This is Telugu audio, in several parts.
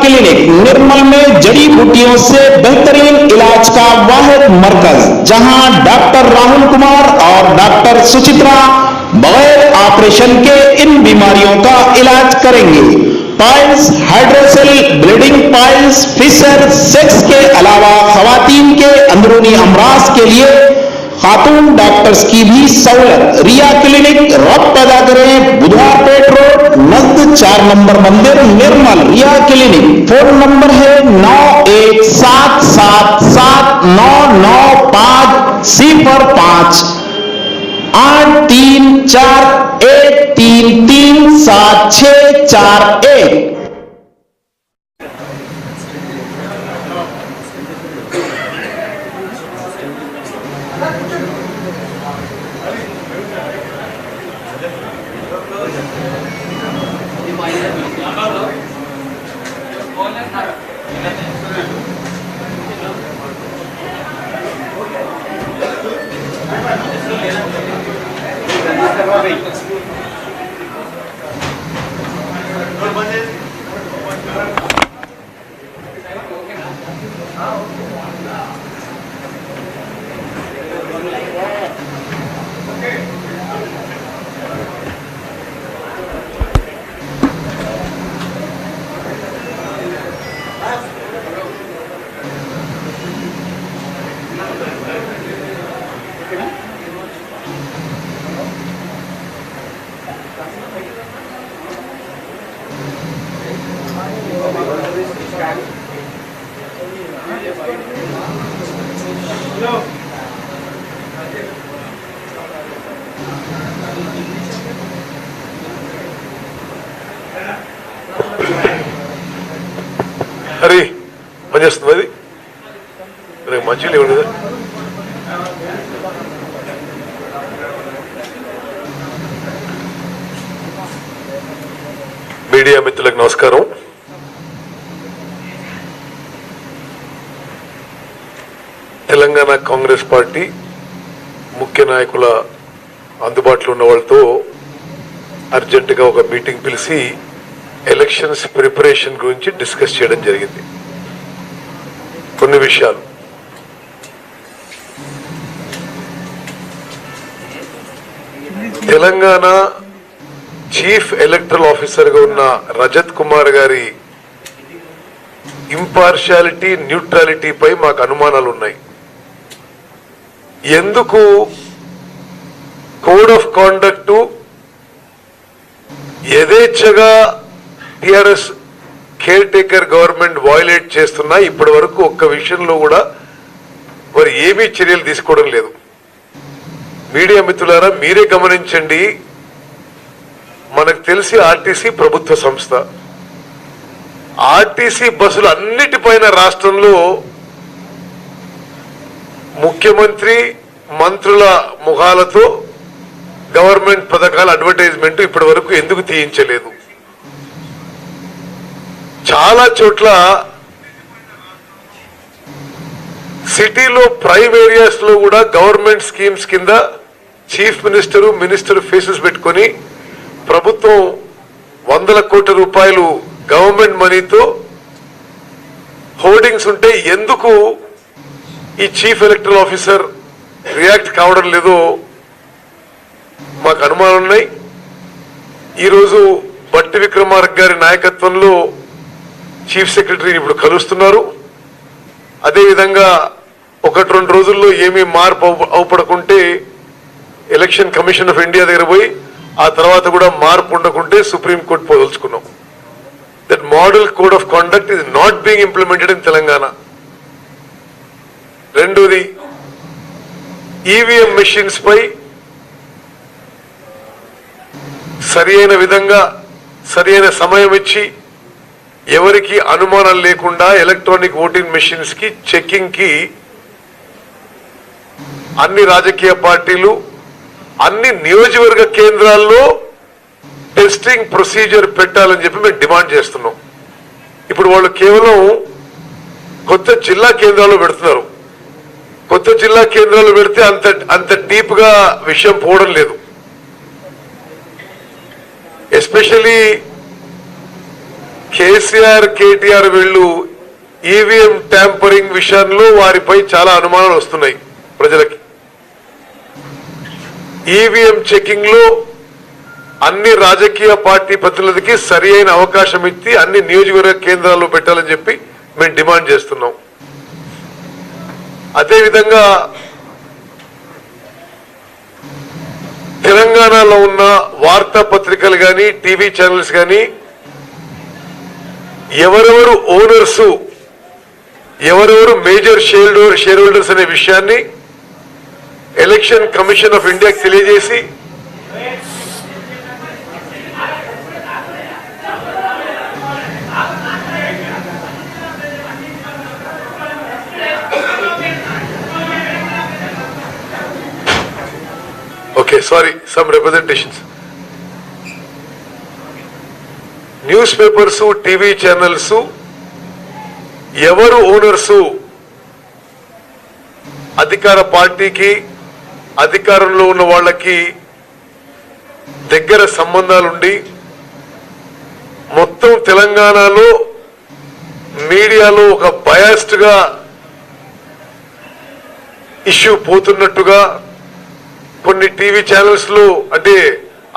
क्लिनिक निर्मल में जड़ी बूटियों से बेहतरीन इलाज का वाहिद मरकज, जहां डॉक्टर राहुल कुमार और डॉक्टर सुचित्रा बगैर ऑपरेशन के इन बीमारियों का इलाज करेंगे। Piles, hydrocele, bleeding piles, fissure, sex के अलावा खवातीन के अंदरूनी अमराज के लिए खातून डॉक्टर्स की भी सहूलत। रिया क्लिनिक, रब पैदा करें, बुधवार पेट रोड नजद 4 नंबर मंदिर, निर्मल। रिया क्लिनिक, फोन नंबर है 9177799505 83413374641। హరి పనిచేస్తుంది అది మంచిగా ఉండదు. మీడియా మిత్రులకు నమస్కారం. తెలంగాణ కాంగ్రెస్ పార్టీ ముఖ్య నాయకుల అందుబాటులో ఉన్న వాళ్ళతో అర్జెంటుగా ఒక మీటింగ్ పిలిచి ఎలక్షన్స్ ప్రిపరేషన్ గురించి డిస్కస్ చేయడం జరిగింది. కొన్ని విషయాలు తెలంగాణ చీఫ్ ఎలక్టరల్ ఆఫీసర్గా ఉన్న రజత్ కుమార్ గారి ఇంపార్షియాలిటీ, న్యూట్రాలిటీపై మాకు అనుమానాలు ఉన్నాయి. ఎందుకు కోడ్ ఆఫ్ కాండక్ట్ యథేచ్ఛగా TRS care taker government violate చేస్తున్నా ఇప్పటి వరకు ఒక్క విషయంలో కూడా వారు ఏమీ చర్యలు తీసుకోవడం లేదు. మీడియా మిత్రులారా, మీరే గమనించండి. మనకు తెలిసి ఆర్టీసీ ప్రభుత్వ సంస్థ. ఆర్టీసీ బస్సులు అన్నిటిపైన రాష్ట్రంలో ముఖ్యమంత్రి, మంత్రుల ముఖాలతో గవర్నమెంట్ పథకాల అడ్వర్టైజ్మెంట్ ఇప్పటి వరకు ఎందుకు తీయించలేదు? చాలా చోట్ల సిటీలో ప్రైమ్ ఏరియాస్ లో కూడా గవర్నమెంట్ స్కీమ్స్ కింద చీఫ్ మినిస్టర్ ఫేసెస్ పెట్టుకొని ప్రభుత్వం 100 కోట్ల రూపాయలు గవర్నమెంట్ మనీతో హోర్డింగ్స్ ఉంటే ఎందుకు ఈ చీఫ్ ఎలక్టరల్ ఆఫీసర్ రియాక్ట్ కావడం లేదో మాకు అనుమానాలు ఉన్నాయి. ఈరోజు బట్టి విక్రమార్క గారి నాయకత్వంలో చీఫ్ సెక్రటరీని ఇప్పుడు కలుస్తున్నారు. అదేవిధంగా 1-2 రోజుల్లో ఏమీ మార్పు అవపడకుంటే ఎలక్షన్ కమిషన్ ఆఫ్ ఇండియా దగ్గర పోయి ఆ తర్వాత కూడా మార్పు ఉండకుంటే సుప్రీంకోర్టు పోదలుచుకున్నాం. That model code of conduct is not being implemented in Telangana. రెండోది, ఈవీఎం మెషిన్స్ పై సరియైన విధంగా సరియైన సమయం ఇచ్చి ఎవరికి అనుమానం లేకుండా ఎలక్ట్రానిక్ ఓటింగ్ మెషిన్స్ కి చెకింగ్ కి అన్ని రాజకీయ పార్టీలు అన్ని నియోజకవర్గ కేంద్రాల్లో టెస్టింగ్ ప్రొసీజర్ పెట్టాలని చెప్పి మేము డిమాండ్ చేస్తున్నాం. ఇప్పుడు వాళ్ళు కేవలం కొత్త జిల్లా కేంద్రాల్లో పెడుతున్నారు. కొత్త జిల్లా కేంద్రాలు పెడితే అంత డీప్ గా విషయం పోవడం లేదు. ఎస్పెషల్లీ కేసీఆర్ కేటీఆర్ వీళ్ళు ఈవీఎం ట్యాంపరింగ్ విషయంలో వారిపై చాలా అనుమానాలు వస్తున్నాయి ప్రజలకి. ఈవీఎం చెకింగ్ లో అన్ని రాజకీయ పార్టీ ప్రతినిధులకి సరి అయిన అవకాశం ఇచ్చి అన్ని నియోజకవర్గ కేంద్రాల్లో పెట్టాలని చెప్పి మేము డిమాండ్ చేస్తున్నాం. అదేవిధంగా తెలంగాణలో ఉన్న వార్తాపత్రికలు కానీ టీవీ ఛానల్స్ కానీ ఎవరెవరు ఓనర్సు ఎవరెవరు మేజర్ షేర్ హోల్డర్స్ అనే విషయాన్ని ఎలక్షన్ కమిషన్ ఆఫ్ ఇండియాకి తెలియజేసి some representations. News papers TV channels ఎవరు ఓనర్సు అధికార పార్టీకి అధికారంలో ఉన్న వాళ్ళకి దగ్గర సంబంధాలుండి మొత్తం తెలంగాణలో మీడియాలో ఒక బయాస్డ్ గా ఇష్యూ పోతున్నట్టుగా కొన్ని టీవీ ఛానల్స్ లో అంటే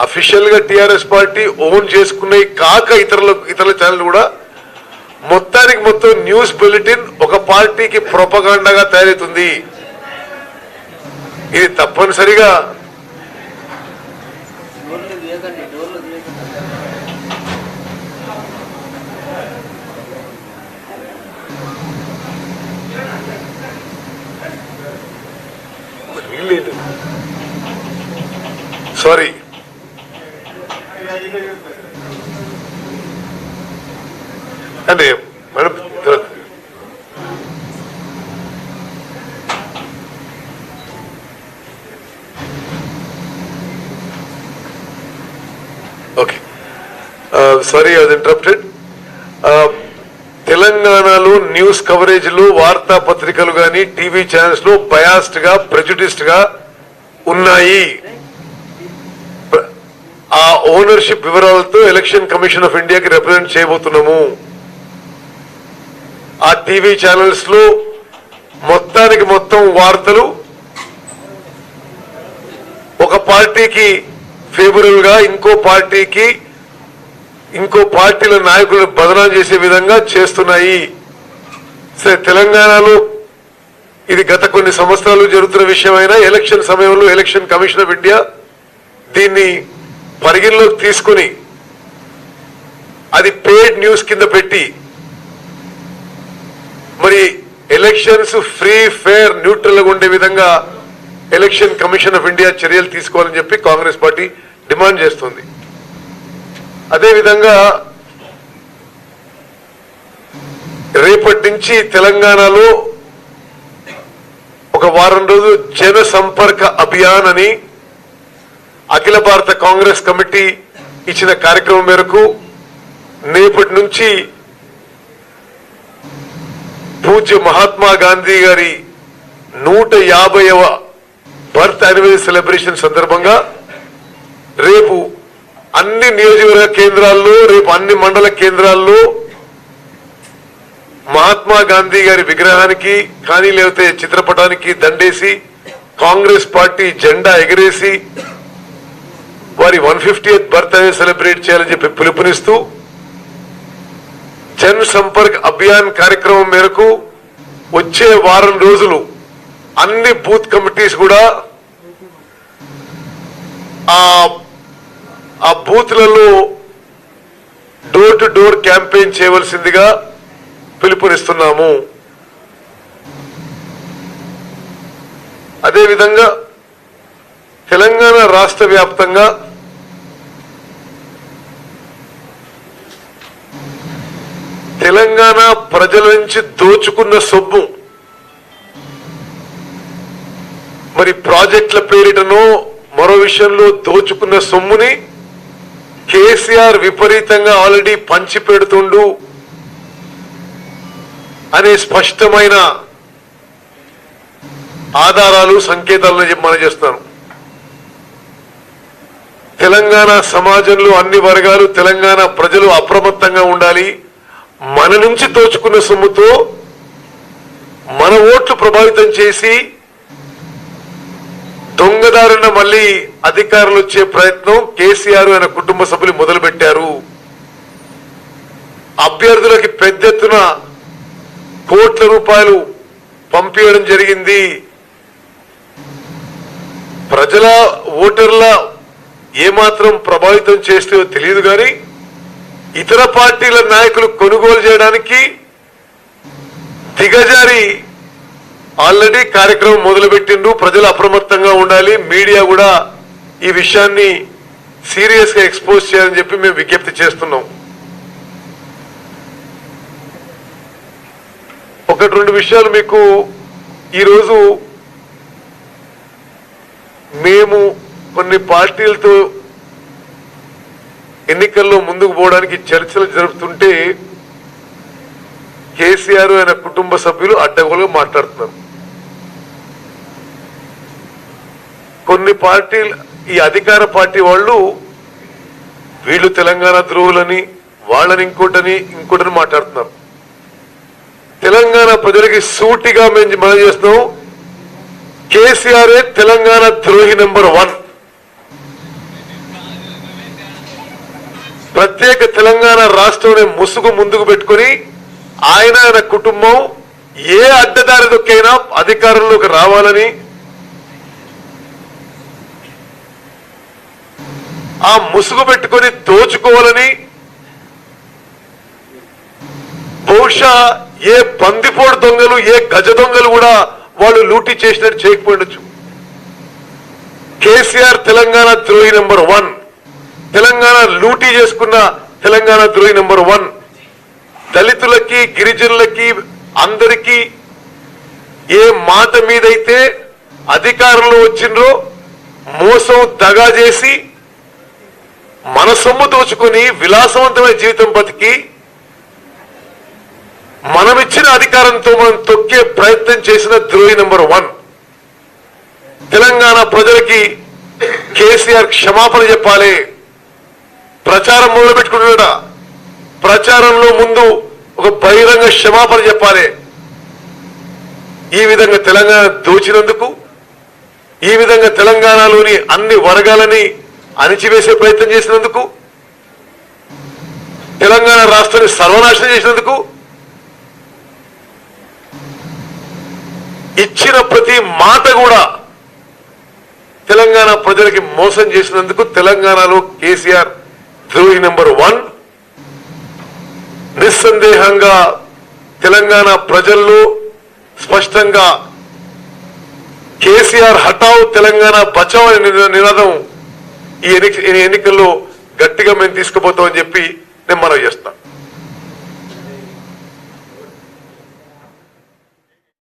అఫీషియల్ గా టిఆర్ఎస్ పార్టీ ఓన్ చేసుకునే కాక ఇతర ఛానల్ కూడా మొత్తానికి మొత్తం న్యూస్ బులెటిన్ ఒక పార్టీకి ప్రొపగాండాగా తయారవుతుంది. ఇది తప్పనిసరిగా సారీ అంటే madam okay sorry I was interrupted. తెలంగాణలో న్యూస్ కవరేజ్ లో వార్తాపత్రికలు కానీ టీవీ ఛానల్స్ లో బయాస్డ్ గా ప్రెజుడిస్డ్ గా ఉన్నాయి. ఆ ఓనర్షిప్ వివరాలతో ఎలక్షన్ కమిషన్ ఆఫ్ ఇండియాకి రిప్రజెంట్ చేయబోతున్నాము. ఆ టీవీ ఛానల్స్ లో మొత్తానికి మొత్తం వార్తలు ఒక పార్టీకి ఫేవరబుల్ గా ఇంకో పార్టీల నాయకులను బదనాం చేసే విధంగా చేస్తున్నాయి. సరే, తెలంగాణలో ఇది గత కొన్ని సంవత్సరాలు జరుగుతున్న విషయమైనా ఎలక్షన్ సమయంలో ఎలక్షన్ కమిషన్ ఆఫ్ ఇండియా దీన్ని పరిగణలోకి తీసుకుని అది పెయిడ్ న్యూస్ కింద పెట్టి మరి ఎలక్షన్స్ ఫ్రీ ఫెయిర్ న్యూట్రల్ గా ఉండే విధంగా ఎలక్షన్ కమిషన్ ఆఫ్ ఇండియా చర్యలు తీసుకోవాలని చెప్పి కాంగ్రెస్ పార్టీ డిమాండ్ చేస్తుంది. అదేవిధంగా రేపటి నుంచి తెలంగాణలో ఒక వారం రోజు జన సంపర్క అభియాన్ అని అఖిల భారత కాంగ్రెస్ కమిటీ ఇచ్చిన కార్యక్రమం మేరకు రేపటి నుంచి పూజ్య మహాత్మా గాంధీ గారి 150వ బర్త్ యానివర్సరీ సెలబ్రేషన్ సందర్భంగా రేపు అన్ని నియోజకవర్గ కేంద్రాల్లో రేపు అన్ని మండల కేంద్రాల్లో మహాత్మా గాంధీ గారి విగ్రహానికి కానీ లేకపోతే చిత్రపటానికి దండేసి కాంగ్రెస్ పార్టీ జెండా ఎగరేసి వారి 150th బర్త్ యానివర్సరీ సెలబ్రేట్ చేయాలని చెప్పి పిలుపునిస్తూ జన్ సంపర్క్ అభియాన్ కార్యక్రమం మేరకు వచ్చే వారం రోజులు అన్ని బూత్ కమిటీస్ కూడా ఆ బూత్లలో డోర్ టు డోర్ క్యాంపెయిన్ చేయవలసిందిగా పిలుపునిస్తున్నాము. అదేవిధంగా తెలంగాణ రాష్ట్ర వ్యాప్తంగా తెలంగాణ ప్రజల నుంచి దోచుకున్న సొమ్ము మరి ప్రాజెక్టుల పేరిటనో మరో విషయంలో దోచుకున్న సొమ్ముని కేసీఆర్ విపరీతంగా ఆల్రెడీ పంచిపెడుతుండు అనే స్పష్టమైన ఆధారాలు సంకేతాలను మనం చేస్తున్నాం. తెలంగాణ సమాజంలో అన్ని వర్గాలు తెలంగాణ ప్రజలు అప్రమత్తంగా ఉండాలి. మన నుంచి దోచుకున్న సొమ్ముతో మన ఓట్లు ప్రభావితం చేసి దొంగదారిన మళ్ళీ అధికారులు వచ్చే ప్రయత్నం కేసీఆర్ ఆయన కుటుంబ సభ్యులు మొదలుపెట్టారు. అభ్యర్థులకి పెద్ద ఎత్తున కోట్ల రూపాయలు పంపించడం జరిగింది. ప్రజల ఓటర్ల ఏమాత్రం ప్రభావితం చేస్తే తెలియదు కానీ ఇతర పార్టీల నాయకులు కొనుగోలు చేయడానికి దిగజారి ఆల్రెడీ కార్యక్రమం మొదలుపెట్టిండ్రు. ప్రజలు అప్రమత్తంగా ఉండాలి, మీడియా కూడా ఈ విషయాన్ని సీరియస్ గా ఎక్స్పోజ్ చేయాలని చెప్పి మేము విజ్ఞప్తి చేస్తున్నాం. ఒకటి రెండు విషయాలు మీకు ఈరోజు మేము కొన్ని పార్టీలతో ఎన్నికల్లో ముందుకు పోవడానికి చర్చలు జరుపుతుంటే కేసీఆర్ ఆయన కుటుంబ సభ్యులు అడ్డగోలుగా మాట్లాడుతున్నారు. కొన్ని పార్టీలు ఈ అధికార పార్టీ వాళ్ళు వీళ్ళు తెలంగాణ ద్రోహులని వాళ్ళని ఇంకోటని మాట్లాడుతున్నారు. తెలంగాణ ప్రజలకి సూటిగా మేము మనం చేస్తున్నాం, కేసీఆర్ తెలంగాణ ద్రోహి నెంబర్ 1. ప్రత్యేక తెలంగాణ రాష్ట్రం ముసుగు ముందుకు పెట్టుకుని ఆయన కుటుంబం ఏ అడ్డదారి దొక్కైనా అధికారంలోకి రావాలని, ఆ ముసుగు పెట్టుకుని దోచుకోవాలని, బహుశా ఏ బందిపోడు దొంగలు ఏ గజ దొంగలు కూడా వాళ్ళు లూటీ చేసినట్టు చేయకపోయిండొచ్చు. కేసీఆర్ తెలంగాణ ద్రోహి నెంబర్ 1, తెలంగాణ లూటీ చేసుకున్న తెలంగాణ ద్రోహి నెంబర్ 1. దళితులకి గిరిజనులకి అందరికీ ఏ మాట మీదైతే అధికారంలో వచ్చిండ్రో మోసం దగా చేసి మన సొమ్ము దోచుకుని విలాసవంతమైన జీవితం బతికి మనమిచ్చిన అధికారంతో మనం తొక్కే ప్రయత్నం చేసిన ద్రోహి నెంబర్ 1. తెలంగాణ ప్రజలకి కేసీఆర్ క్షమాపణ చెప్పాలి. ప్రచారం మొదలు పెట్టుకుంటున్నాడా, ప్రచారంలో ముందు ఒక బహిరంగ క్షమాపణ చెప్పాలి. ఈ విధంగా తెలంగాణ దోచినందుకు, ఈ విధంగా తెలంగాణలోని అన్ని వర్గాలని అణిచివేసే ప్రయత్నం చేసినందుకు, తెలంగాణ రాష్ట్రాన్ని సర్వనాశనం చేసినందుకు, ఇచ్చిన ప్రతి మాట కూడా తెలంగాణ ప్రజలకి మోసం చేసినందుకు తెలంగాణలో కేసీఆర్ ద్రోహి నెంబర్ 1. నిస్సందేహంగా తెలంగాణ ప్రజల్లో స్పష్టంగా కేసీఆర్ హటావ్ తెలంగాణ బచావ్ అనే నినాదం ఈ ఎన్నికల్లో గట్టిగా మేము తీసుకుపోతామని చెప్పి నేను మనవి చేస్తాను.